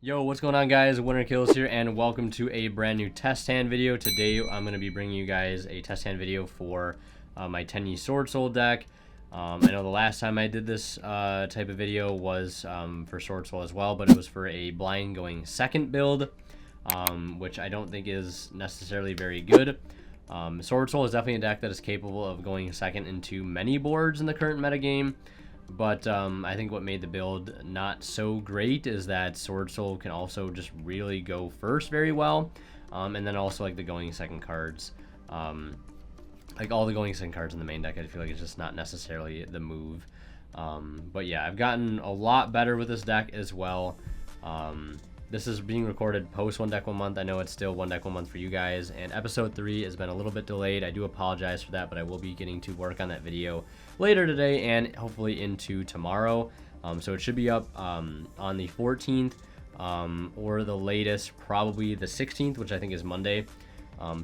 Yo, what's going on, guys? Winner Kills here, and welcome to a brand new test hand video. Today, I'm going to be bringing you guys a test hand video for my Tenyi Swordsoul deck. I know the last time I did this type of video was for Swordsoul as well, but it was for a blind going second build, which I don't think is necessarily very good. Swordsoul is definitely a deck that is capable of going second into many boards in the current metagame. But I think what made the build not so great is that Swordsoul can also just really go first very well. And then also like the going second cards. Like all the going second cards in the main deck, I feel like it's just not necessarily the move. But yeah, I've gotten a lot better with this deck as well. This is being recorded post One Deck 1 Month. I know it's still One Deck 1 Month for you guys, and episode 3 has been a little bit delayed. I do apologize for that, but I will be getting to work on that video later today and hopefully into tomorrow. So it should be up on the 14th or the latest, probably the 16th, which I think is Monday.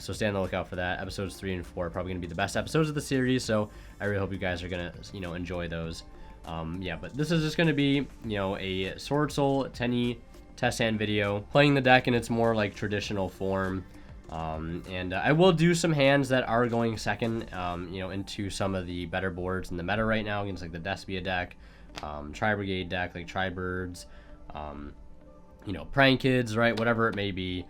So stay on the lookout for that. Episodes 3 and 4 are probably going to be the best episodes of the series, so I really hope you guys are going to, enjoy those. Yeah, but this is just going to be, a Swordsoul Tenyi test hand video, playing the deck in its more like traditional form. And I will do some hands that are going second, into some of the better boards in the meta right now against like the Despia deck, Tri-Brigade deck, like Tri-Birds, Prank Kids, right? Whatever it may be.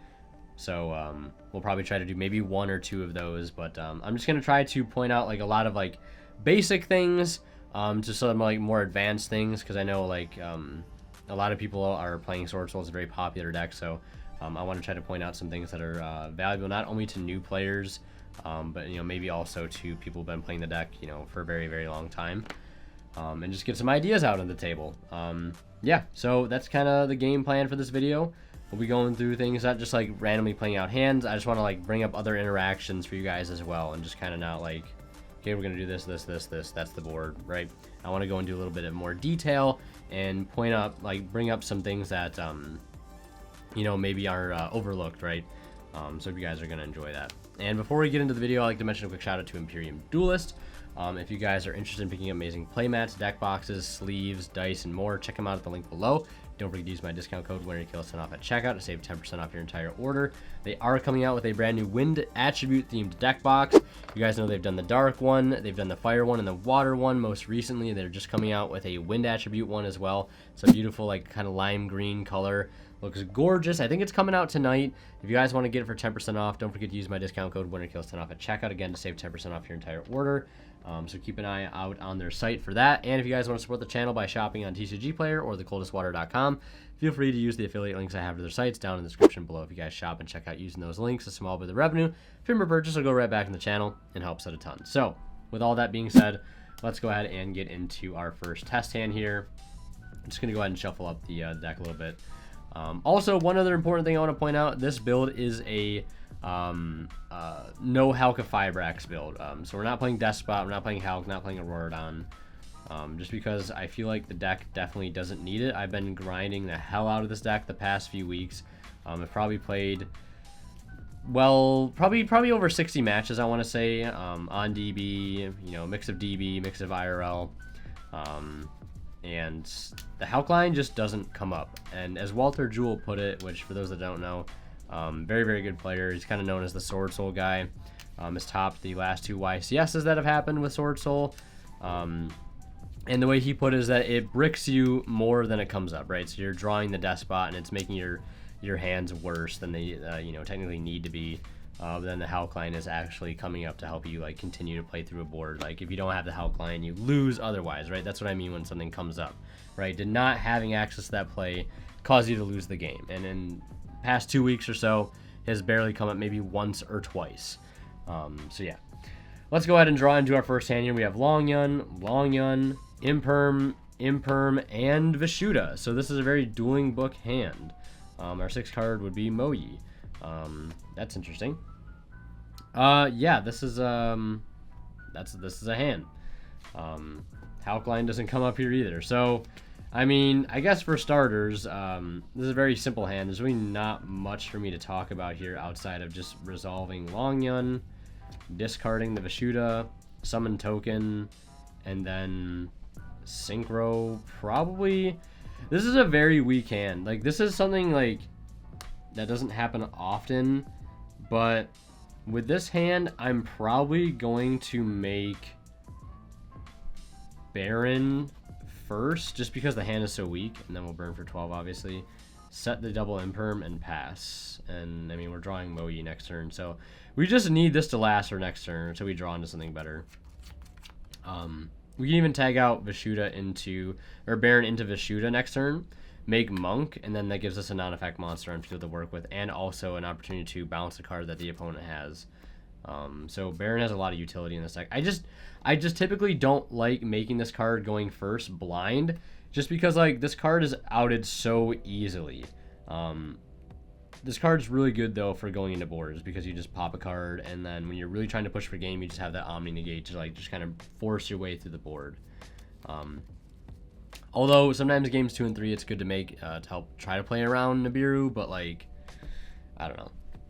So we'll probably try to do maybe 1 or 2 of those, but I'm just going to try to point out like a lot of like basic things to some like more advanced things, because I know like a lot of people are playing Swordsoul. It's a very popular deck, so I want to try to point out some things that are valuable not only to new players, but maybe also to people who've been playing the deck for a very, very long time, and just get some ideas out on the table. Yeah, so that's kind of the game plan for this video. We'll be going through things, not just like randomly playing out hands. I just want to like bring up other interactions for you guys as well, and just kind of not like, okay, we're gonna do this, this, that's the board, right? I want to go into a little bit of more detail and point up, like bring up some things that maybe are overlooked, right? So if you guys are gonna enjoy that. And before we get into the video, I'd like to mention a quick shout out to Imperium Duelist. If you guys are interested in picking up amazing playmats, deck boxes, sleeves, dice, and more, check them out at the link below. Don't forget to use my discount code WinnerKills10 off at checkout to save 10% off your entire order. They are coming out with a brand new wind attribute themed deck box. You guys know they've done the dark one, they've done the fire one, and the water one. Most recently, they're just coming out with a wind attribute one as well. It's a beautiful, like, kind of lime green color. Looks gorgeous. I think it's coming out tonight. If you guys want to get it for 10% off, don't forget to use my discount code WinnerKills10 off at checkout, again, to save 10% off your entire order. So keep an eye out on their site for that. And if you guys want to support the channel by shopping on TCG Player or thecoldestwater.com, feel free to use the affiliate links I have to their sites down in the description below. If you guys shop and check out using those links, a small bit of revenue from your purchase will go right back in the channel and helps out a ton. So with all that being said, let's go ahead and get into our first test hand here. I'm just going to go ahead and shuffle up the deck a little bit. Also, one other important thing I want to point out, this build is a no Halq Fibrax build. So we're not playing Despot, we're not playing Halq, not playing Auroradon. Just because I feel like the deck definitely doesn't need it. I've been grinding the hell out of this deck the past few weeks. I've probably played, well, probably over 60 matches, I want to say, on DB, mix of DB, mix of IRL. And the Halq line just doesn't come up. And as Walter Jewell put it, which for those that don't know, very, very good player. He's kind of known as the Swordsoul guy. Has topped the last 2 YCSs that have happened with Swordsoul. And the way he put it is that it bricks you more than it comes up, right? So you're drawing the Despot, and it's making your hands worse than they technically need to be. But then the Halq line is actually coming up to help you like continue to play through a board. Like if you don't have the Halq line, you lose otherwise, right? That's what I mean when something comes up, right? Did not having access to that play cause you to lose the game. And in past 2 weeks or so, has barely come up maybe once or twice. So yeah, let's go ahead and draw into our first hand here. We have Long Yun, Imperm, and Vishuda. So this is a very dueling book hand. Our 6th card would be Moyi. That's interesting. Yeah, this is this is a hand. Halq line doesn't come up here either. So, I mean, I guess for starters, this is a very simple hand. There's really not much for me to talk about here outside of just resolving Long Yun, discarding the Vishuda, summon token, and then synchro probably. This is a very weak hand. Like, this is something, like, that doesn't happen often. But with this hand, I'm probably going to make Baron first, just because the hand is so weak. And then we'll burn for 12, obviously. Set the double imperm and pass. And, I mean, we're drawing Moyi next turn. So, we just need this to last our next turn until we draw into something better. We can even tag out Vishuda into, or Baron into Vishuda next turn, make Monk, and then that gives us a non-effect monster on field to work with, and also an opportunity to bounce a card that the opponent has. So Baron has a lot of utility in this deck. I just typically don't like making this card going first blind, just because like this card is outed so easily. This card's really good though for going into boards, because you just pop a card, and then when you're really trying to push for game, you just have that Omni Negate to like just kind of force your way through the board. Although sometimes games 2 and 3 it's good to make to help try to play around Nibiru, but like I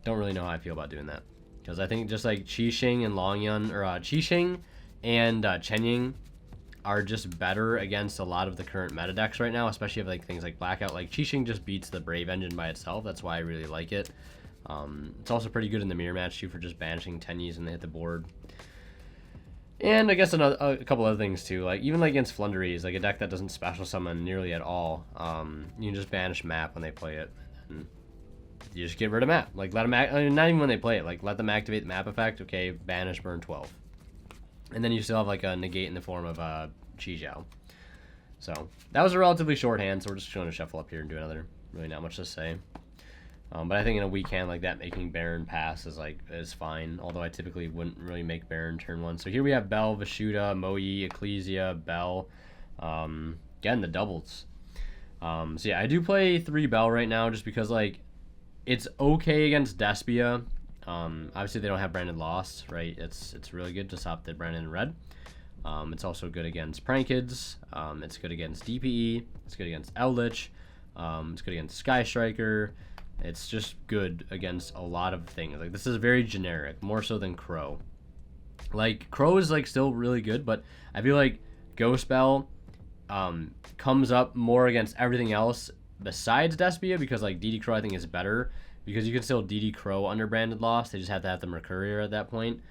don't really know how I feel about doing that, because I think just like Qixing and Longyun, or Qixing and Chenying are just better against a lot of the current meta decks right now, especially if like things like Blackout. Like Qixing just beats the Brave engine by itself. That's why I really like it. It's also pretty good in the mirror match too for just banishing Tenyis when they hit the board. And I guess a couple other things too, like even like against Flunderies, like a deck that doesn't special summon nearly at all. You can just banish Map when they play it, and you just get rid of Map. Like let them I mean, not even when they play it, like let them activate the Map effect. Okay, banish, burn 12. And then you still have like a negate in the form of Chi-Jiao. So that was a relatively short hand, so we're just going to shuffle up here and do another. Really not much to say. But I think in a weak hand like that, making Baron pass is fine. Although I typically wouldn't really make Baron turn 1. So here we have Bell, Vishuda, Moyi, Ecclesia, Bell. Again, the doubles. So yeah, I do play 3 Bell right now just because like it's okay against Despia. Obviously they don't have Branded Lost, right? It's really good to stop the Branded in red. It's also good against Prankids. It's good against DPE. It's good against Eldritch. It's good against Sky Striker. It's just good against a lot of things. Like this is very generic, more so than Crow. Like Crow is like still really good, but I feel like Ghost Bell comes up more against everything else besides Despia, because like DD Crow I think is better, because you can still DD Crow under Branded Lost. They just have to have the Mercurier at that point.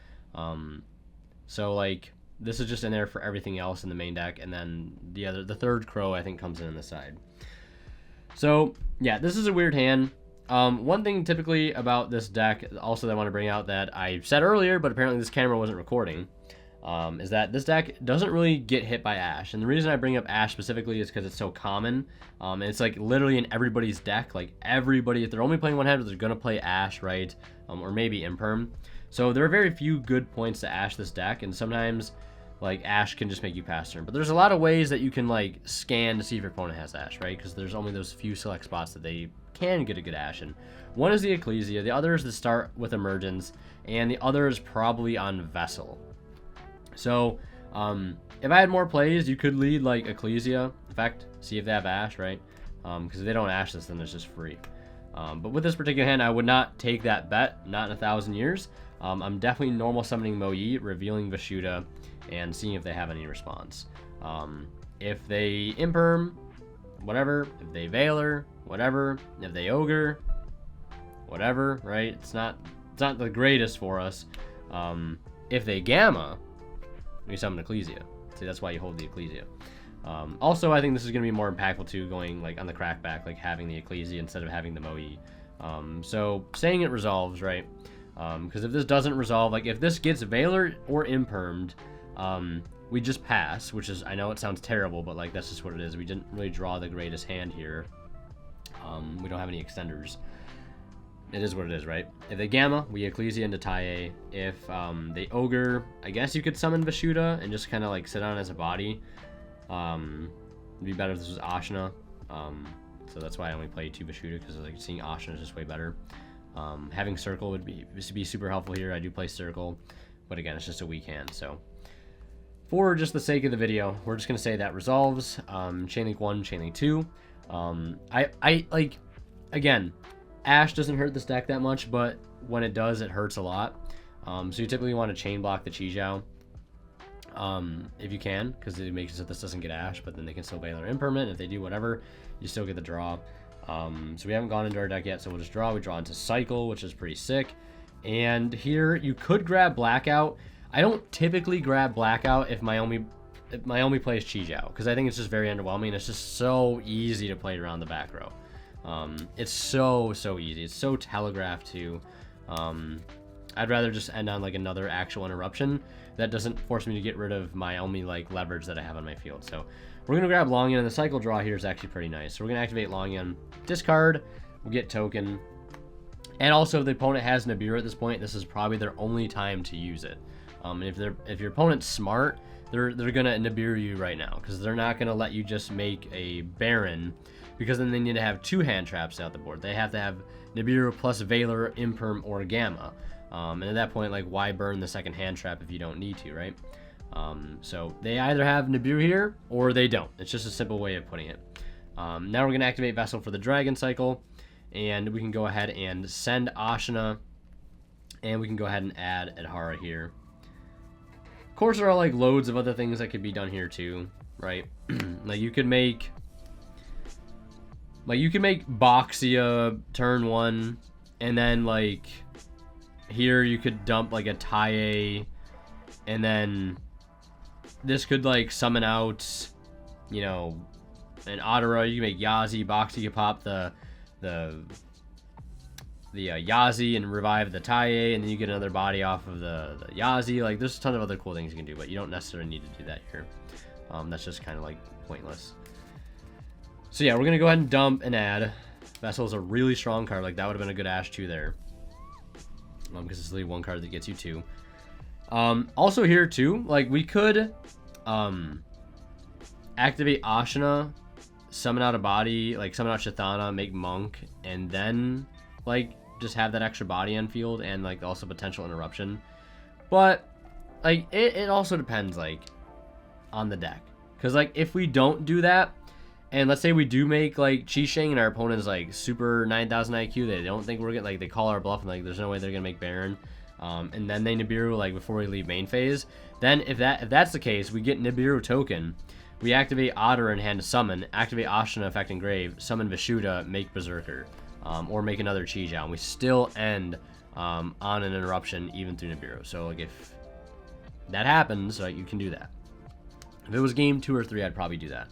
So like this is just in there for everything else in the main deck, and then the third Crow I think comes in the side. So yeah, this is a weird hand. One thing typically about this deck also that I want to bring out that I said earlier, but apparently this camera wasn't recording, is that this deck doesn't really get hit by Ash. And the reason I bring up Ash specifically is because it's so common. And it's like literally in everybody's deck. Like everybody, if they're only playing one hand, they're going to play Ash, right? Or maybe Imperm. So there are very few good points to Ash this deck, and sometimes like Ash can just make you pass turn. But there's a lot of ways that you can like scan to see if your opponent has Ash, right? Because there's only those few select spots that they can get a good Ash in. One is the Ecclesia, the other is the start with Emergence, and the other is probably on Vessel. So if I had more plays, you could lead like Ecclesia effect, see if they have Ash, right? Because if they don't Ash this, then it's just free. But with this particular hand, I would not take that bet, not in 1,000 years. I'm definitely normal summoning Moyi, revealing Vishuda, and seeing if they have any response. If they Imperm, whatever. If they Veiler, whatever. If they Ogre, whatever, right? It's not the greatest for us. If they Gamma, we summon Ecclesia. See, that's why you hold the Ecclesia. Also, I think this is going to be more impactful too, going like on the crackback, like having the Ecclesia instead of having the Moyi. So saying it resolves, right? Because if this doesn't resolve, like if this gets Veiler or Impermed, we just pass, which is, I know it sounds terrible, but like that's just what it is. We didn't really draw the greatest hand here. We don't have any extenders. It is what it is, right? If they Gamma, we Ecclesia into Taie. If they Ogre, I guess you could summon Vishuda and just kind of like sit on as a body. It'd be better if this was Ashna. So that's why I only play 2 Vishuda, because like seeing Ashna is just way better. Having Circle would be super helpful here. I do play Circle, but again, it's just a weak hand. So for just the sake of the video, we're just gonna say that resolves. Chainlink 1, Chainlink 2. I like, again, Ash doesn't hurt this deck that much, but when it does, it hurts a lot. So you typically want to chain block the Chi-Jiao. if you can, because it makes it so this doesn't get Ash, but then they can still Valor Impermanent. If they do whatever, you still get the draw. So we haven't gone into our deck yet, so we'll just draw. We draw into Cycle, which is pretty sick. And here you could grab Blackout. I don't typically grab Blackout if my only play is Chi-Jiao, because I think it's just very underwhelming. It's just so easy to play around the back row. It's so easy. It's so telegraphed too. I'd rather just end on like another actual interruption that doesn't force me to get rid of my only like leverage that I have on my field. So we're gonna grab Longyan, and the cycle draw here is actually pretty nice. So we're gonna activate Longyan, discard, we'll get token, and also if the opponent has Nibiru at this point, this is probably their only time to use it. And if your opponent's smart, they're gonna Nibiru you right now, because they're not gonna let you just make a Baron, because then they need to have 2 hand traps out the board. They have to have Nibiru plus Valor, Imperm, or Gamma. And at that point, like, why burn the second hand trap if you don't need to, right? So they either have Nibiru here or they don't. It's just a simple way of putting it. Now we're gonna activate Vessel for the Dragon cycle, and we can go ahead and send Ashina, and we can go ahead and add Adhara here. Of course, there are like loads of other things that could be done here too, right? Like you could make Boxia turn 1, and then like here you could dump like a Taie, and then this could like summon out, you know, an Adara. You can make Yazi. Boxia could pop the Yazi and revive the Taie, and then you get another body off of the Yazi. Like, there's a ton of other cool things you can do, but you don't necessarily need to do that here. That's just kind of like pointless. So yeah, we're gonna go ahead and dump and add. Vessel's a really strong card. Like, that would have been a good Ash 2 there, because it's the one card that gets you 2. Also here too, like we could activate Ashina, summon out a body, like summon out Shathana, make Monk, and then like just have that extra body on field, and like also potential interruption. But like it also depends like on the deck, because like if we don't do that, and let's say we do make like Chi-Sheng and our opponent is like super 9,000 IQ, they don't think we're gonna, like, they call our bluff and like there's no way they're gonna make Baron, and then they Nibiru like before we leave main phase, then if that's the case, we get Nibiru token, we activate Otter in hand to summon, activate Ashina effect engrave, summon Vishuddha, make Berserker, or make another Chi-Jiao, and we still end on an interruption even through Nibiru. So like if that happens, you can do that. If it was game 2 or 3, I'd probably do that.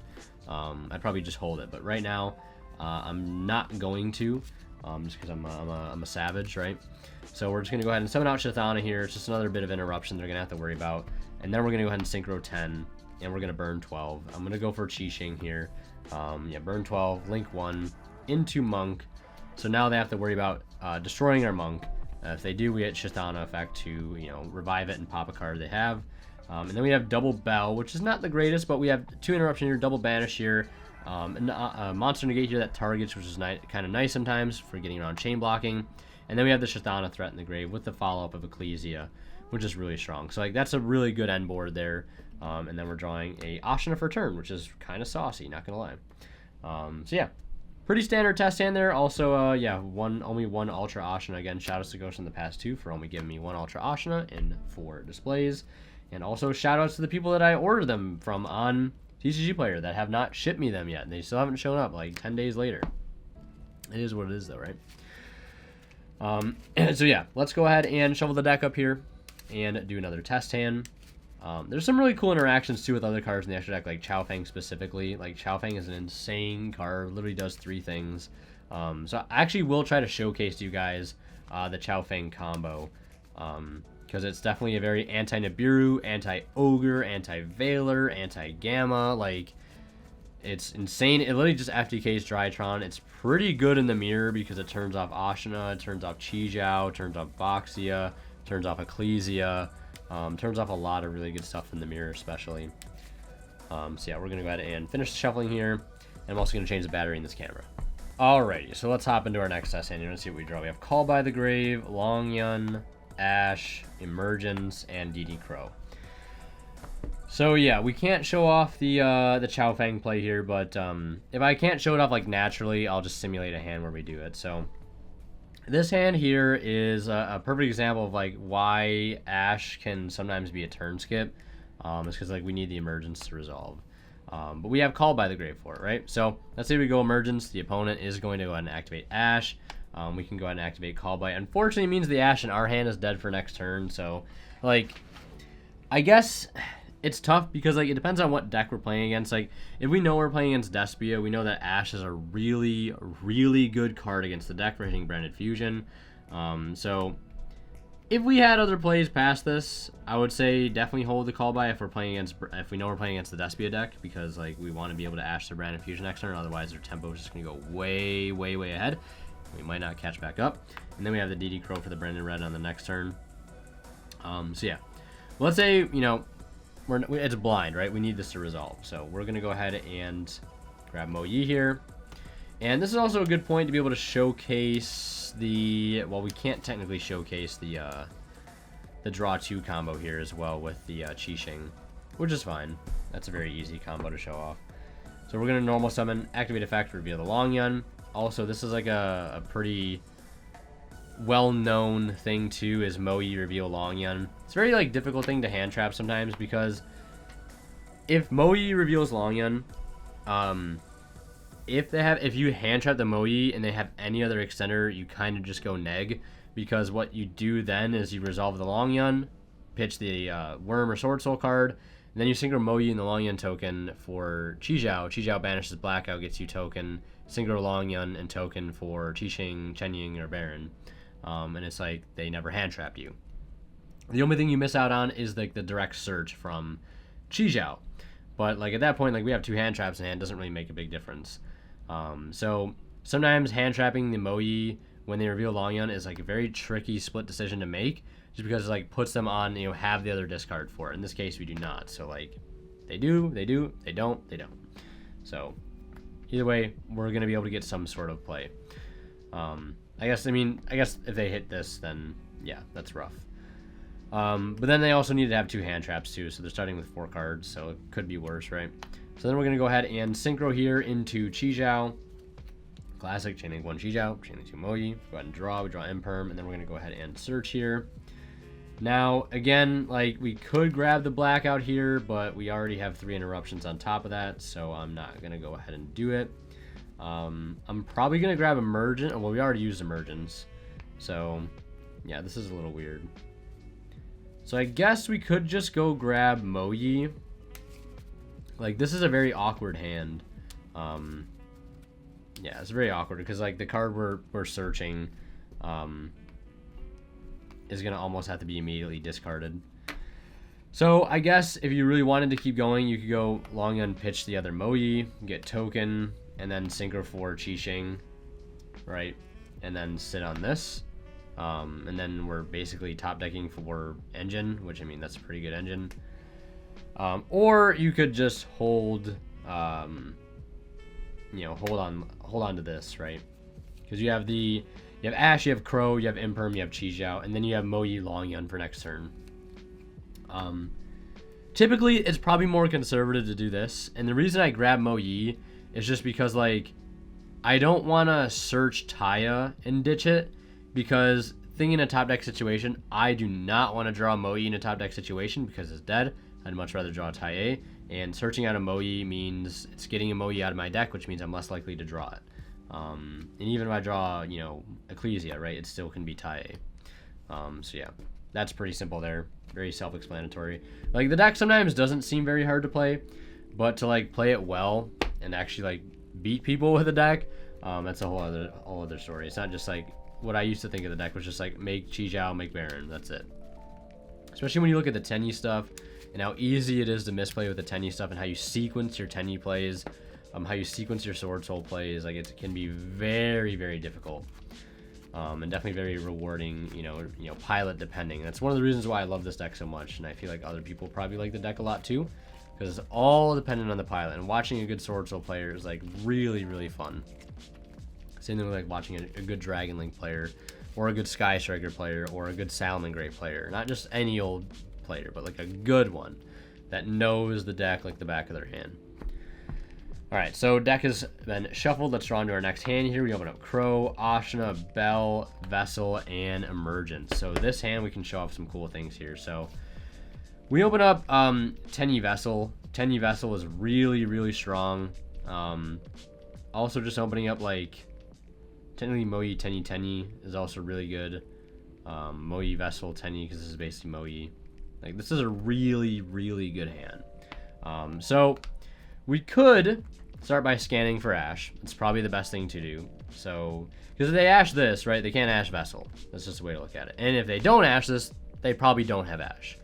I'd probably just hold it, but right now I'm not going to, just because I'm a savage, right? So we're just gonna go ahead and summon out Shathana here. It's just another bit of interruption they're gonna have to worry about, and then we're gonna go ahead and synchro 10, and we're gonna burn 12. I'm gonna go for Chi-Sheng here. Yeah, burn 12, link 1 into Monk. So now they have to worry about destroying our Monk. If they do, we get Shathana effect to, you know, revive it and pop a card they have. And then we have double Bell, which is not the greatest, but we have 2 interruption here, double banish here, and monster negate here that targets, which is kind of nice sometimes for getting around chain blocking. And then we have the Shathana threat in the grave with the follow-up of Ecclesia, which is really strong. So like that's a really good end board there. And then we're drawing a Ashina for turn, which is kind of saucy, not gonna lie. So yeah, pretty standard test hand there. Also, yeah, only one Ultra Ashina. Again, shout outs to Ghost in the past 2 for only giving me 1 Ultra Ashina in 4 displays. And also shout outs to the people that I ordered them from on TCG Player that have not shipped me them yet. And they still haven't shown up like 10 days later. It is what it is though, right? So yeah, let's go ahead and shuffle the deck up here and do another test hand. There's some really cool interactions too with other cards in the extra deck, like Chaofeng specifically. Like Chaofeng is an insane card, literally does 3 things. So I actually will try to showcase to you guys the Chaofeng combo, because it's definitely a very anti-Nibiru, anti-Ogre, anti-Valor, anti-Gamma. Like, it's insane. It literally just FTKs Drytron. It's pretty good in the mirror because it turns off Ashina, it turns off Chi-Jiao, turns off Boxia, turns off Ecclesia, turns off a lot of really good stuff in the mirror especially. So yeah, we're going to go ahead and finish the shuffling here, and I'm also going to change the battery in this camera. Alrighty, so let's hop into our next test hand. You're going to see what we draw. We have Call by the Grave, Longyan, Ash, Emergence, and DD Crow. So yeah, we can't show off the Chaofeng play here, but if I can't show it off like naturally, I'll just simulate a hand where we do it. So this hand here is a perfect example of like why Ash can sometimes be a turn skip. It's because like we need the emergence to resolve. But we have Call by the Grave for it, right? So let's say we go emergence. The opponent is going to go ahead and activate Ash. We can go ahead and activate Call by. Unfortunately, it means the Ash in our hand is dead for next turn. So, like, I guess it's tough because like it depends on what deck we're playing against. Like, if we know we're playing against Despia, we know that Ash is a really, really good card against the deck for hitting Branded Fusion. So if we had other plays past this, I would say definitely hold the Call by if we know we're playing against the Despia deck, because like we want to be able to Ash their Branded Fusion next turn. Otherwise, their tempo is just going to go way, way, way ahead. We might not catch back up. And then we have the DD Crow for the Branded Red on the next turn. So yeah, well, let's say it's blind, right? We need this to resolve, so we're going to go ahead and grab Mo Yi here. And this is also a good point to be able to showcase well, we can't technically showcase the draw 2 combo here as well with the Qixing, which is fine. That's a very easy combo to show off. So we're going to normal summon, activate effect, reveal the Long Yun. Also, this is like a pretty well-known thing too, is Mo Yi reveal Long Yun. It's a very like difficult thing to hand trap sometimes, because if Mo Yi reveals Long Yun, if you hand trap the Mo Yi and they have any other extender, you kind of just go neg, because what you do then is you resolve the Long Yun, pitch the Worm or Swordsoul card, and then you synchro Mo Yi and the Long Yun token for Qizhao. Qizhao banishes Blackout, gets you token, synchro Long Yun and token for Qixing, Chenying, or Baron. And it's like they never hand trap you. The only thing you miss out on is like the direct search from Qizhao. But like at that point, like we have 2 hand traps in hand, doesn't really make a big difference. So sometimes hand trapping the Mo Yi when they reveal Long Yun is like a very tricky split decision to make, just because it like puts them on, have the other discard for it. In this case, we do not. So like they do, they don't. So either way, we're going to be able to get some sort of play. I guess if they hit this, then yeah, that's rough. But then they also need to have 2 hand traps too, so they're starting with 4 cards, so it could be worse, right? So then we're going to go ahead and synchro here into Qizhao. Classic, chain link 1 Qizhao, chain link 2 Mo Yi. Go ahead and draw, we draw Imperm, and then we're going to go ahead and search here. Now, again, like we could grab the Blackout here, but we already have 3 interruptions on top of that, so I'm not going to go ahead and do it. I'm probably going to grab Emergent. Well, we already used Emergence. So, yeah, this is a little weird. So I guess we could just go grab Mo Yi. Like, this is a very awkward hand. Yeah, it's very awkward because, like, the card we're searching is going to almost have to be immediately discarded. So I guess if you really wanted to keep going, you could go Long Yun, pitch the other Mo Yi, get token, and then synchro for Qixing, right? And then sit on this. And then we're basically top decking for Engine, which, I mean, that's a pretty good Engine. Or you could just hold, hold on to this, right? Because you have Ash, you have Crow, you have Imperm, you have Qizhao, and then you have Mo Yi Long Yun for next turn. Typically, it's probably more conservative to do this, and the reason I grab Mo Yi is just because, like, I don't want to search Taya and ditch it, because thinking in a top deck situation, I do not want to draw Mo Yi in a top deck situation because it's dead. I'd much rather draw Taya, and searching out a Mo Yi means it's getting a Mo Yi out of my deck, which means I'm less likely to draw it. And even if I draw, Ecclesia, right, it still can be Taya. So yeah, that's pretty simple there. Very self-explanatory. Like, the deck sometimes doesn't seem very hard to play, but to, like, play it well and actually, like, beat people with a deck, that's a whole other story. It's not just, like, what I used to think of the deck was just, like, make Qizhao, make Baron. That's it. Especially when you look at the Tenyi stuff and how easy it is to misplay with the Tenyi stuff, and how you sequence your Tenyi plays, how you sequence your Swordsoul plays. Like, it can be very, very difficult. And definitely very rewarding, pilot depending. That's one of the reasons why I love this deck so much, and I feel like other people probably like the deck a lot too, because it's all dependent on the pilot. And watching a good Swordsoul player is, like, really, really fun. Same thing with, like, watching a good Dragon Link player, or a good Sky Striker player, or a good Salamangreat player. Not just any old player, but like a good one that knows the deck like the back of their hand. Alright, so deck has been shuffled. Let's draw into our next hand here. We open up Crow, Ashna, Bell, Vessel, and Emergence. So this hand, we can show off some cool things here. So We open up Tenyi Vessel. Tenyi Vessel is really, really strong. Also just opening up like technically Moyi Tenyi is also really good. Moyi Vessel Tenyi, because this is basically Moyi. Like, this is a really, really good hand. So we could start by scanning for Ash. It's probably the best thing to do. So, because if they Ash this, right, they can't Ash Vessel. That's just the way to look at it. And if they don't Ash this, they probably don't have Ash.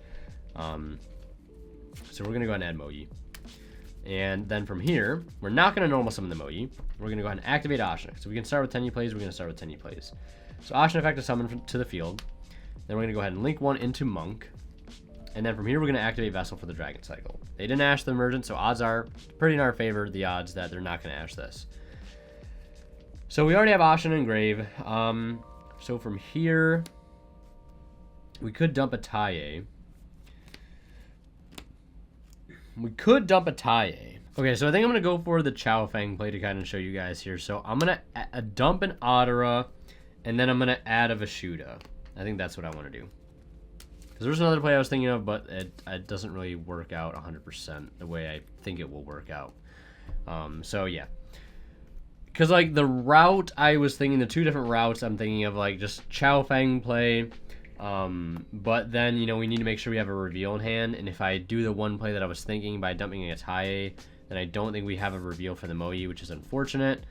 So we're going to go ahead and add Moyi. And then from here, we're not going to normal summon the Moyi. We're going to go ahead and activate Ashina. So we can start with Tenyi plays. We're going to start with Tenyi plays. So Ashina effect is summoned to the field. Then we're going to go ahead and link one into Monk. And then from here, we're going to activate Vessel for the Dragon Cycle. They didn't Ash the Emergent, so odds are pretty in our favor, the odds that they're not going to Ash this. So we already have Ashina and Grave. So from here, we could dump a Taie. We could dump a Taie. Okay, so I think I'm going to go for the Chaofeng play to kind of show you guys here. So I'm going to dump an Adara, and then I'm going to add a Vishuda. I think that's what I want to do. Because there's another play I was thinking of, but it doesn't really work out 100% the way I think it will work out. So yeah. Because like the route I was thinking, the two different routes I'm thinking of, like just Chaofeng play. But then, you know, we need to make sure we have a reveal in hand. And if I do the one play that I was thinking by dumping a Taie, then I don't think we have a reveal for the Moyi, which is unfortunate.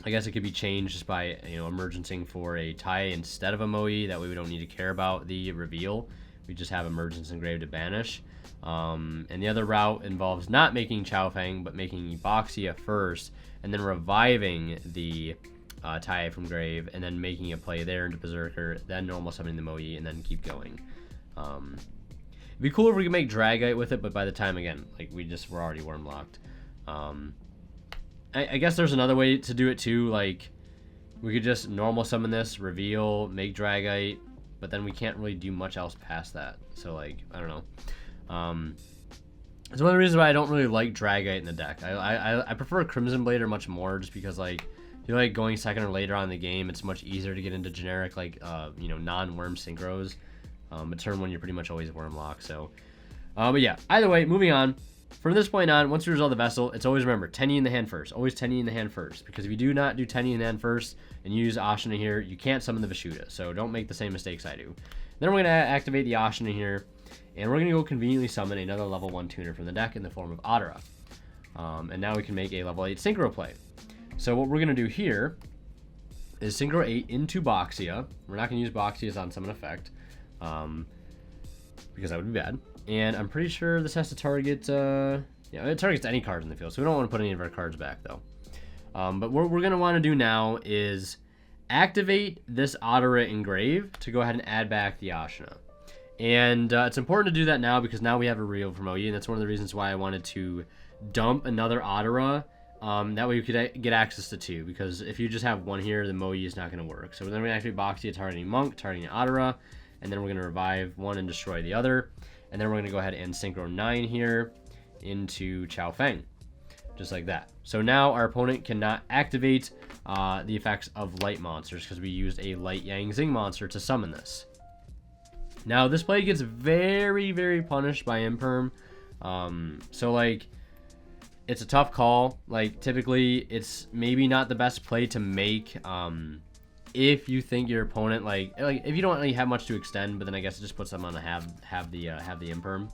I guess it could be changed just by, you know, emergencing for a Taie instead of a Moyi. That way we don't need to care about the reveal. We just have Emergence and Grave to banish. And the other route involves not making Chaofeng, but making Boxia first, and then reviving the Taie from Grave, and then making a play there into Berserker, then normal summoning the Moyi, and then keep going. It'd be cool if we could make Dragite with it, but by the time, again, like we're already worm locked. I guess there's another way to do it too. Like, we could just normal summon this, reveal, make Dragite, but then we can't really do much else past that. So, like, I don't know. It's one of the reasons why I don't really like Dragite in the deck. I prefer Crimson Blader much more, just because, like, if you like going second or later on in the game, it's much easier to get into generic, like, you know, non-worm synchros. A turn when you're pretty much always worm locked. So, but yeah, either way, moving on. From this point on, once you resolve the Vessel, it's always, remember, Tenyi in the hand first. Always Tenyi in the hand first. Because if you do not do Tenyi in the hand first and use Ashina here, you can't summon the Vishuda. So don't make the same mistakes I do. Then we're going to activate the Ashina here. And we're going to go conveniently summon another level 1 tuner from the deck in the form of Adara. And now we can make a level 8 Synchro play. So what we're going to do here is Synchro 8 into Boxia. We're not going to use Boxia's on summon effect. Because that would be bad. And I'm pretty sure this has to target, yeah, it targets any cards in the field, so we don't want to put any of our cards back, though. But what we're going to want to do now is activate this Adara Engrave to go ahead and add back the Ashina. And it's important to do that now, because now we have a reveal from Moyi, and that's one of the reasons why I wanted to dump another Adara. That way you could get access to 2, because if you just have 1 here, the Moyi is not going to work. So then we're going to activate Boxia targeting Monk, targeting Adara, and then we're going to revive 1 and destroy the other. And then we're going to go ahead and Synchro 9 here into Chaofeng, just like that. So now our opponent cannot activate the effects of light monsters, because we used a light Yang Xing monster to summon this. Now this play gets very, very punished by Imperm. So like, it's a tough call. Like, typically it's maybe not the best play to make if you think your opponent, like if you don't really have much to extend, but then I guess it just puts them on to have the Imperm.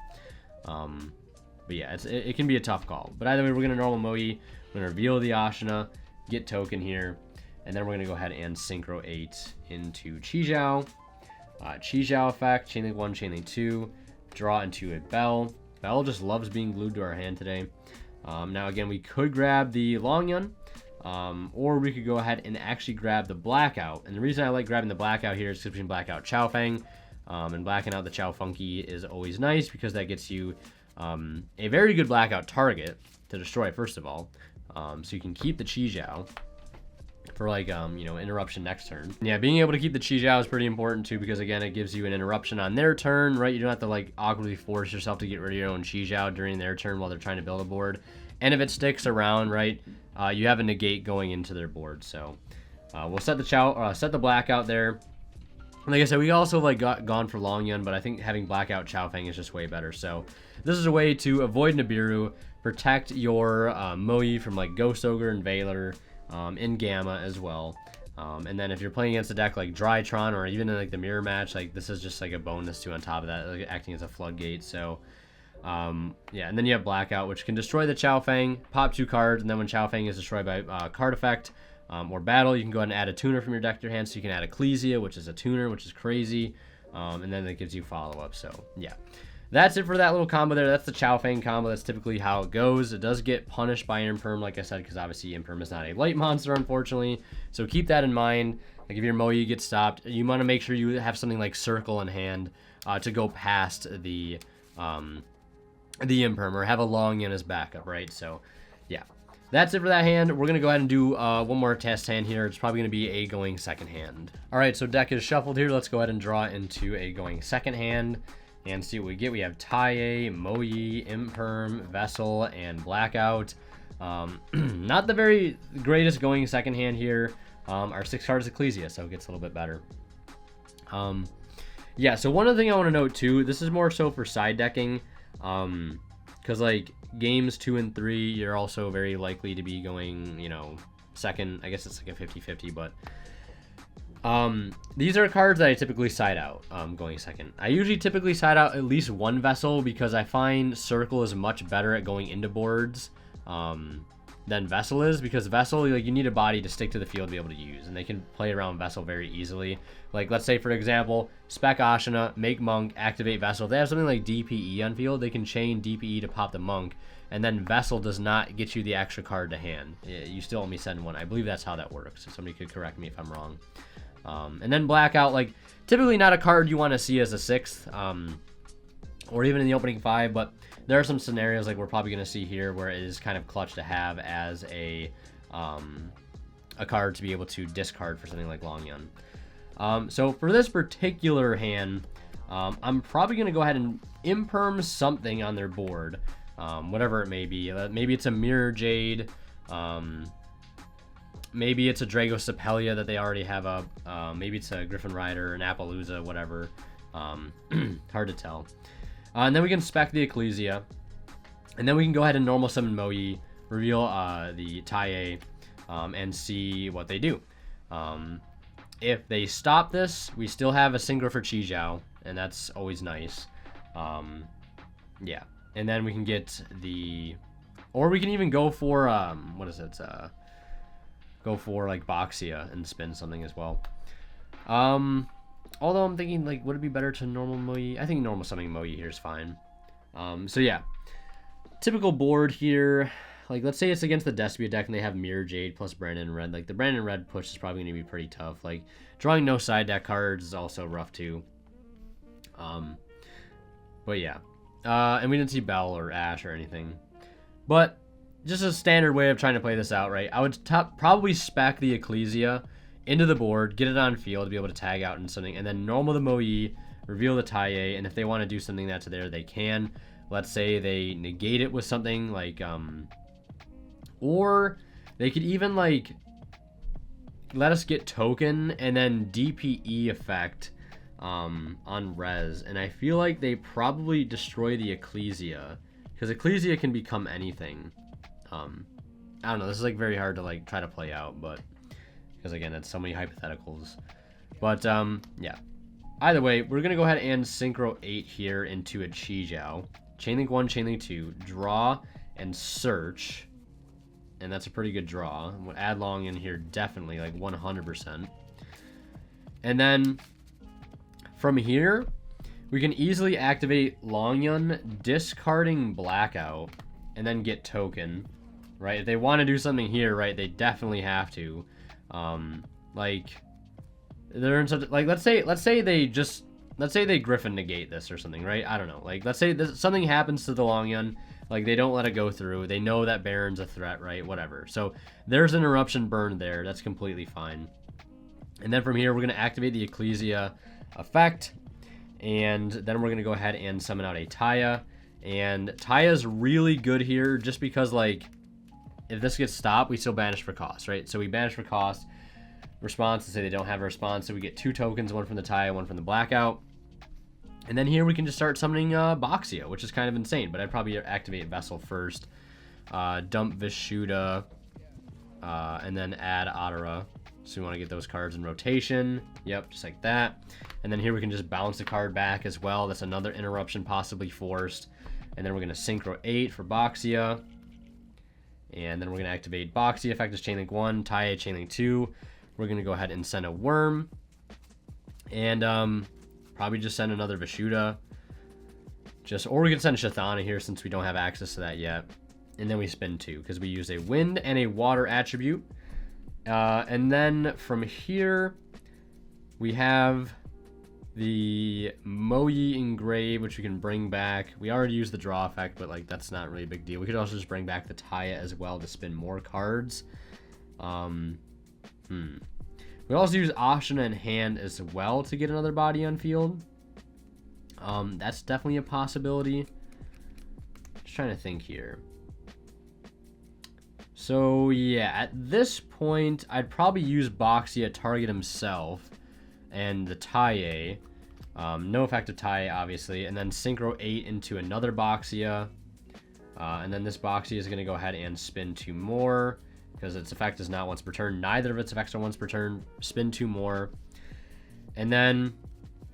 But yeah, it can be a tough call. But either way, we're gonna normal Moyi, we're gonna reveal the Ashina, get token here, and then we're gonna go ahead and Synchro 8 into Chijiao. Chijiao effect, Chainlink 1, Chainlink 2, draw into a Bell. Bell just loves being glued to our hand today. Now again, we could grab the Longyun, or we could go ahead and actually grab the Blackout. And the reason I like grabbing the Blackout here is because we can black out Chaofeng, and blacking out the Chaofunky is always nice, because that gets you a very good blackout target to destroy, first of all. So you can keep the Chijiao for, like, you know, interruption next turn. Yeah, being able to keep the Chijiao is pretty important too, because again, it gives you an interruption on their turn, right? You don't have to, like, awkwardly force yourself to get rid of your own Chijiao during their turn while they're trying to build a board. And if it sticks around, right, you have a negate going into their board. So we'll set the blackout there. Like I said, we also like gone for Long Yun, but I think having Blackout Chaofeng is just way better. So this is a way to avoid Nibiru, protect your Moyi from like Ghost Ogre and Veiler, in Gamma as well. And then if you're playing against a deck like Drytron or even in like the mirror match, like this is just like a bonus too on top of that, like acting as a floodgate. So yeah, and then you have Blackout, which can destroy the Chaofeng, pop 2 cards, and then when Chaofeng is destroyed by card effect or battle, you can go ahead and add a tuner from your deck to your hand. So you can add Ecclesia, which is a tuner, which is crazy, and then it gives you follow-up. So yeah, that's it for that little combo there. That's the Chaofeng combo. That's typically how it goes. It does get punished by Imperm, like I said, because obviously Imperm is not a light monster, unfortunately. So keep that in mind. Like if your Moyi gets stopped, you want to make sure you have something like Circle in hand to go past the Imperm, or have a Long Yin as backup, right? So yeah, that's it for that hand. We're going to go ahead and do one more test hand here. It's probably going to be a going second hand. All right, so deck is shuffled here. Let's go ahead and draw into a going second hand and see what we get. We have Taie, Moyi, Imperm, Vessel, and Blackout. Not the very greatest going second hand here. Our 6 cards Ecclesia, so it gets a little bit better. Yeah, so one other thing I want to note too, this is more so for side decking. Because like games 2 and 3, you're also very likely to be going, you know, second. I guess it's like a 50-50, but these are cards that I typically side out going second. I usually typically side out at least one Vessel because I find Circle is much better at going into boards than Vessel is, because Vessel, like, you need a body to stick to the field to be able to use, and they can play around Vessel very easily. Like, let's say, for example, spec Ashina, make Monk, activate Vessel. If they have something like DPE on field, they can chain DPE to pop the Monk, and then Vessel does not get you the extra card to hand. You still only send one. I believe that's how that works. So somebody could correct me if I'm wrong. And then Blackout, like, typically not a card you want to see as a 6th, or even in the opening 5, but there are some scenarios like we're probably going to see here where it is kind of clutch to have as a card to be able to discard for something like Long Yun. So for this particular hand, I'm probably going to go ahead and Imperm something on their board, whatever it may be. Maybe it's a Mirror Jade, maybe it's a Drago Sepelia that they already have up, maybe it's a Griffin Rider, an Appaloosa, whatever. Hard to tell. And then we can spec the Ecclesia, and then we can go ahead and normal summon Moyi, reveal the Taie, and see what they do. If they stop this, we still have a Synchro for Chijiao, and that's always nice. Yeah, and then we can get the, or we can even go for what is it? Go for like Boxia and spin something as well. Although I'm thinking, like, would it be better to normal Moyi? I think normal summoning Moyi here is fine. So yeah, typical board here. Like, let's say it's against the Despia deck and they have Mirror Jade plus Brandon Red. Like, the Brandon Red push is probably going to be pretty tough. Like, drawing no side deck cards is also rough too. But yeah. And we didn't see Bell or Ash or anything. But just a standard way of trying to play this out, right? I would probably spec the Ecclesia into the board, get it on field to be able to tag out and something, and then normal the Moyi, reveal the Taie, and if they want to do something that's there, they can. Let's say they negate it with something like, or they could even like let us get token and then DPE effect on res, and I feel like they probably destroy the Ecclesia, because Ecclesia can become anything. I don't know, this is like very hard to like try to play out, but because again, it's so many hypotheticals. But yeah, either way, we're gonna go ahead and Synchro 8 here into a Chijiao. Chainlink 1, Chainlink 2, draw and search, and that's a pretty good draw. We'll add Long in here, definitely, like 100%. And then from here, we can easily activate Long Yun, discarding Blackout, and then get token, right? If they want to do something here, right, they definitely have to. Like, they're in such, like, let's say they Griffin negate this or something, right? I don't know. Like, let's say something happens to the Long Yun, like, they don't let it go through. They know that Baron's a threat, right? Whatever. So there's an Eruption Burn there. That's completely fine. And then from here, we're going to activate the Ecclesia effect, and then we're going to go ahead and summon out a Taia. And Taia's really good here just because, like, if this gets stopped, we still banish for cost, right? So we banish for cost. response to say they don't have a response. So we get 2 tokens, one from the tie, one from the blackout. And then here we can just start summoning Boxia, which is kind of insane. But I'd probably activate Vessel first, dump Vishuda, and then add Adara. So we want to get those cards in rotation. Yep, just like that. And then here we can just bounce the card back as well. That's another interruption possibly forced. And then we're going to Synchro 8 for Boxia. And then we're going to activate Boxia, effect is Chainlink 1, tie Chainlink 2. We're going to go ahead and send a Worm. And probably just send another Vishuda. Or we can send Shathana here since we don't have access to that yet. And then we spin 2 because we use a Wind and a Water attribute. And then from here, we have the Moyi Engrave, which we can bring back. We already used the draw effect, but like that's not really a big deal. We could also just bring back the Taya as well to spin more cards. We also use Ashina in hand as well to get another body on field. That's definitely a possibility. Just trying to think here. So yeah, at this point, I'd probably use Boxia target himself and the Taie. No effective Taie, obviously. And then Synchro 8 into another Boxia. And then this Boxia is going to go ahead and spin 2 more. Because its effect is not once per turn. Neither of its effects are once per turn. Spin 2 more. And then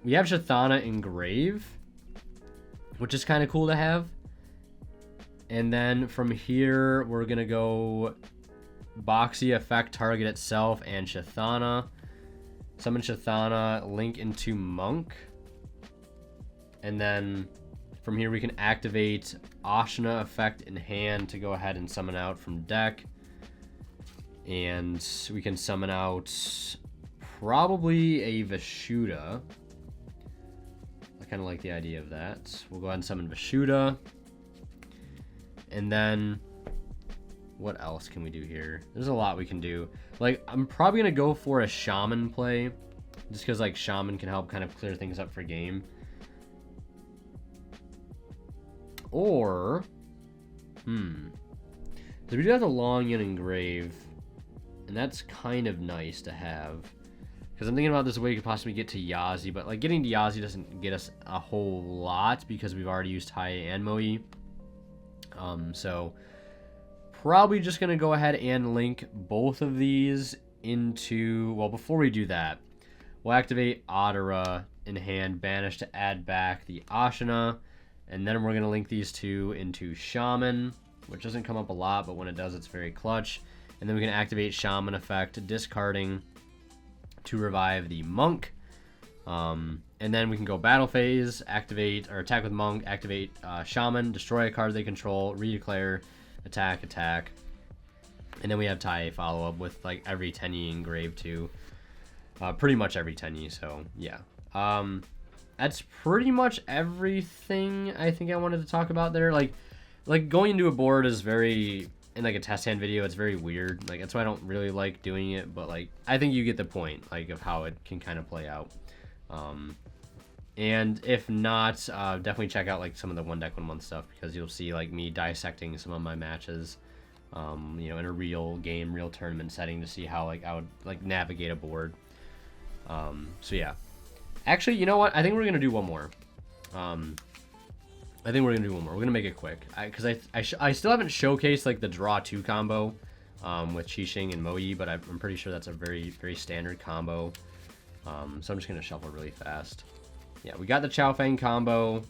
we have Shathana Engrave, which is kind of cool to have. And then from here, we're going to go Boxia effect target itself and Shathana. Summon Shathana, link into Monk. And then from here, we can activate Ashina effect in hand to go ahead and summon out from deck. And we can summon out probably a Vishuda. I kind of like the idea of that. We'll go ahead and summon Vishuda. And then what else can we do here? There's a lot we can do. Like, I'm probably going to go for a Shaman play. Just because, like, Shaman can help kind of clear things up for game. Or, so we do have the Longyan Engrave. And that's kind of nice to have. Because I'm thinking about this way we could possibly get to Yazi. But, like, getting to Yazi doesn't get us a whole lot. Because we've already used Tai and Moe. So probably just going to go ahead and link both of these into, well, before we do that, we'll activate Adara in hand, banish to add back the Ashina, and then we're going to link these two into Shaman, which doesn't come up a lot, but when it does, it's very clutch. And then we can activate Shaman effect, discarding to revive the Monk. And then we can go battle phase, activate, or attack with Monk, activate Shaman, destroy a card they control, redeclare, attack, attack. And then we have Tai follow up with like every Tenyi Engrave too. Pretty much every Tenyi, so yeah. That's pretty much everything I think I wanted to talk about there. Like going into a board is very, in like a test hand video, it's very weird. Like that's why I don't really like doing it, but like I think you get the point, like of how it can kind of play out. And if not, definitely check out like some of the one deck 1 month stuff, because you'll see like me dissecting some of my matches, you know, in a real game, real tournament setting, to see how like I would like navigate a board. So yeah, actually, you know what? I think we're gonna do one more. We're gonna make it quick, because I still haven't showcased like the draw 2 combo, with Qixing and Moyi, but I'm pretty sure that's a very, very standard combo. So I'm just going to shuffle really fast. Yeah, we got the Chaofeng combo.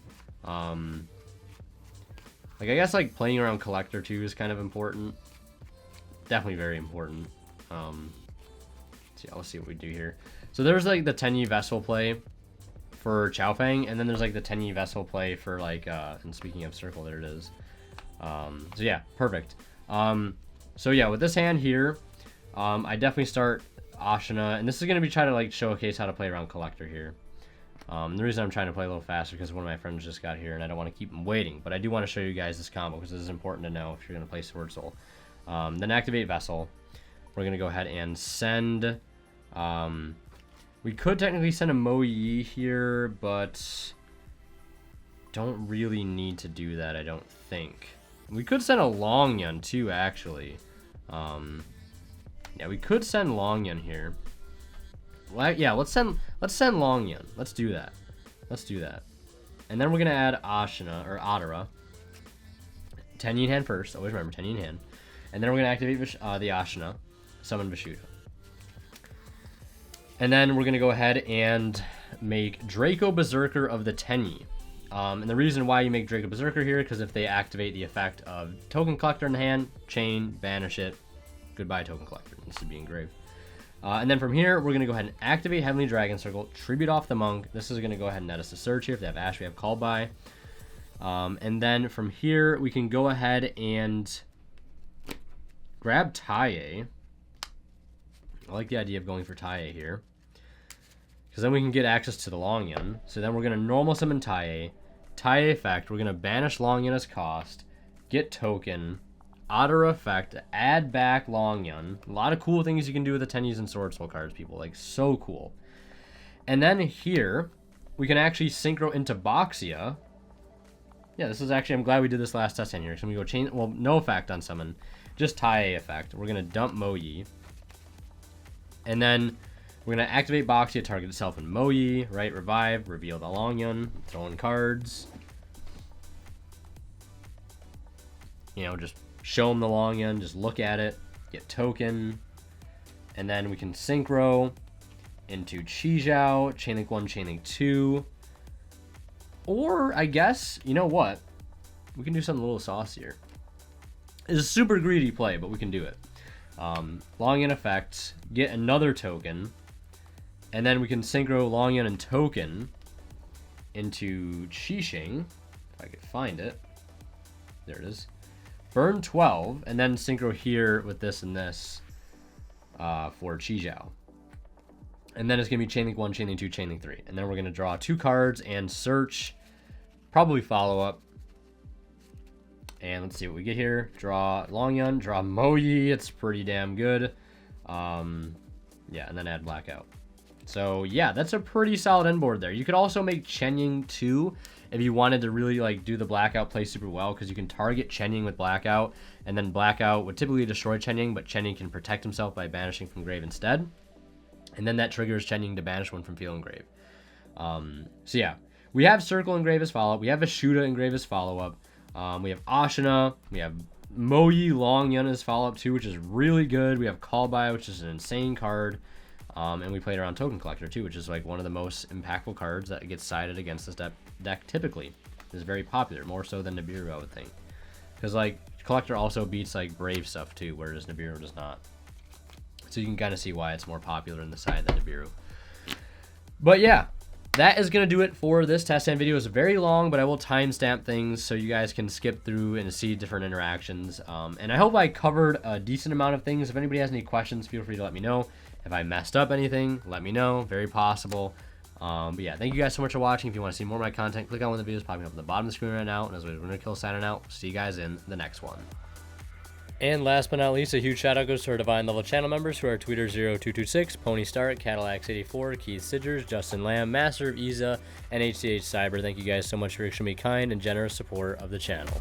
Like, I guess, like, playing around Collector, too, is kind of important. Definitely very important. So, yeah, let's see what we do here. So, there's, like, the Tenyi Vessel play for Chaofeng, and then there's, like, the Tenyi Vessel play for, like, and speaking of Circle, there it is. So, yeah, perfect. So, yeah, with this hand here, I definitely start Ashina, and this is going to be trying to like showcase how to play around Collector here. The reason I'm trying to play a little faster because one of my friends just got here and I don't want to keep him waiting, but I do want to show you guys this combo because this is important to know if you're going to play Swordsoul. Then activate Vessel. We're going to go ahead and send, we could technically send a Moyi here, but don't really need to do that, I don't think. We could send a Longyan too, actually. Yeah, we could send Longyan here. Well, yeah, let's send Longyun. Let's do that. Let's do that. And then we're gonna add Ashina or Adara. Tenyi in hand first. Always remember Tenyi in hand. And then we're gonna activate the Ashina, summon Vishuddha. And then we're gonna go ahead and make Draco Berserker of the Tenyi. And the reason why you make Draco Berserker here, because if they activate the effect of Token Collector in the hand, chain, banish it, goodbye Token Collector. This should be engraved. And then from here, we're going to go ahead and activate Heavenly Dragon Circle, tribute off the Monk. This is going to go ahead and net us a search here. If they have Ash, we have Call By. And then from here, we can go ahead and grab Taie. I like the idea of going for Taie here, because then we can get access to the Longyun. So then we're going to normal summon Taie. Taie effect, we're going to banish Longyun as cost, get token, Adara effect, add back Longyun. A lot of cool things you can do with the Tenyis and Swordsoul cards, people. Like, so cool. And then here, we can actually synchro into Boxia. Yeah, this is actually, I'm glad we did this last test in here. So we go chain, well, no effect on summon, just Taie effect. We're going to dump Moyi. And then we're going to activate Boxia, target itself in Moyi, right? Revive, reveal the Longyun, throw in cards. You know, just show them the Longyun, just look at it, get token, and then we can synchro into Chijiao, Chainlink 1, Chainlink 2, or I guess, you know what, we can do something a little saucier. It's a super greedy play, but we can do it. Longyun effect, get another token, and then we can synchro Longyun and token into Qixing, if I could find it. There it is. Burn 12, and then synchro here with this and this for Chijiao. And then it's going to be Chainlink 1, Chainlink 2, Chainlink 3. And then we're going to draw 2 cards and search, probably follow up. And let's see what we get here. Draw Longyun, draw Moyi. It's pretty damn good. Yeah, and then add Blackout. So yeah, that's a pretty solid end board there. You could also make Chenying 2 if you wanted to really like do the Blackout play super well, because you can target Chenying with Blackout, and then Blackout would typically destroy Chenying, but Chenying can protect himself by banishing from grave instead. And then that triggers Chenying to banish one from field and grave. So yeah, we have Circle engrave as follow-up. We have Vishuddha engrave as follow-up. We have Ashina. We have Moyi Longyun as follow-up too, which is really good. We have Call By, which is an insane card. And we played around Token Collector too, which is like one of the most impactful cards that gets sided against this deck typically. It's very popular, more so than Nibiru, I would think. Because like Collector also beats like Brave stuff too, whereas Nibiru does not. So you can kind of see why it's more popular in the side than Nibiru. But yeah, that is going to do it for this test stand video. It's very long, but I will timestamp things so you guys can skip through and see different interactions. And I hope I covered a decent amount of things. If anybody has any questions, feel free to let me know. If I messed up anything, let me know. Very possible. But yeah, thank you guys so much for watching. If you want to see more of my content, click on one of the videos popping up at the bottom of the screen right now. And as always, we're going to kill signing out. See you guys in the next one. And last but not least, a huge shout out goes to our Divine Level channel members who are Tweeter0226, Pony Start, Cadillacs84, Keith Sidgers, Justin Lamb, Master of Isa, and HCH Cyber. Thank you guys so much for your extremely kind and generous support of the channel.